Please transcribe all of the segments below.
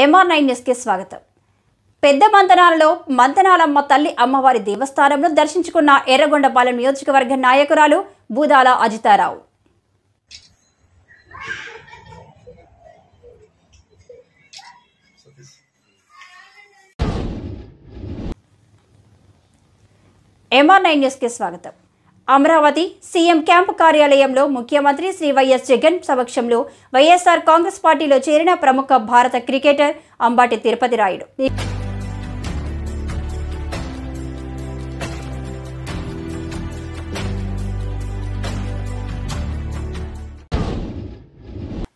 MR9 న్యూస్కి స్వాగతం. పెద్ద మంతనాలలో మంతనాలమ్మ తల్లి అమ్మవారి దేవస్థానంలో దర్శించుకున్న ఎర్రగొండపాలెం నియోజకవర్గ నాయకురాలు బూదాల అజితారావు. MR9 న్యూస్కి స్వాగతం. అమరావతి సీఎం క్యాంపు కార్యాలయంలో ముఖ్యమంత్రి శ్రీ వైఎస్ జగన్ సమక్షంలో వైఎస్ఆర్ కాంగ్రెస్ పార్టీలో చేరిన ప్రముఖ భారత క్రికెటర్ అంబాటి తిరుపతి రాయుడు.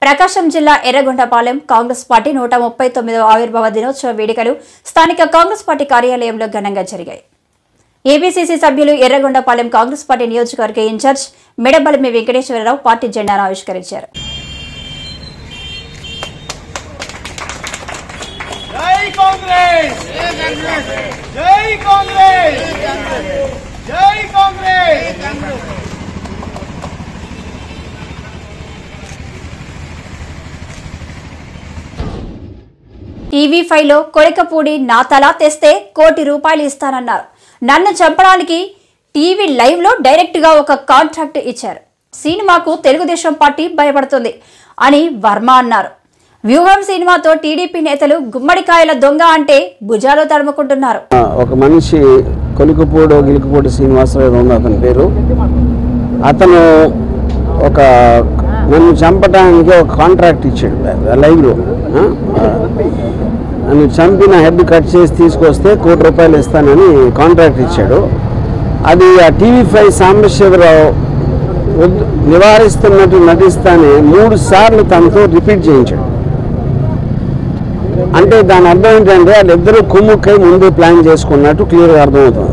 ప్రకాశం జిల్లా ఎర్రగొండపాలెం కాంగ్రెస్ పార్టీ 139వ ఆవిర్భావ దినోత్సవ వేడుకలు స్థానిక కాంగ్రెస్ పార్టీ కార్యాలయంలో ఘనంగా జరిగాయి. ఏబీసీసీ సభ్యులు ఎర్రగొండపాలెం కాంగ్రెస్ పార్టీ నియోజకవర్గ ఇన్ఛార్జ్ మెడబలిమి వెంకటేశ్వరరావు పార్టీ జెండాను ఆవిష్కరించారు. టీవీ5లో కొడకపూడి నా తల తెస్తే ₹1 కోటి ఇస్తానన్నారు. నన్ను చంపడానికి టీవీ లైవ్లో డైరెక్ట్గా ఒక కాంట్రాక్ట్ ఇచ్చారు. సినిమాకు తెలుగుదేశం పార్టీ భయపడుతుంది అని వర్మ అన్నారు. వ్యూహం సినిమాతో టీడీపీ నేతలు గుమ్మడికాయల దొంగ అంటే భుజాలు తడుముకుంటున్నారు. ఒక మనిషి కొలికపూడి గిలికపూడి శ్రీనివాసరావు ఉంది అతని పేరు. అతను నన్ను చంపడానికి ఒక కాంట్రాక్ట్ ఇచ్చాడు లైవ్లో. నన్ను చంపిన హెడ్ కట్ చేసి తీసుకొస్తే ₹1 కోటి ఇస్తానని కాంట్రాక్ట్ ఇచ్చాడు. అది ఆ టీవీ5 సాంబశివరావు నివారిస్తున్నట్టు నటిస్తానే 3 సార్లు తనతో రిపీట్ చేయించాడు. అంటే దాని అర్థం ఏంటంటే వాళ్ళిద్దరూ కుమ్ముక్కై ముందే ప్లాన్ చేసుకున్నట్టు క్లియర్గా అర్థమవుతుంది.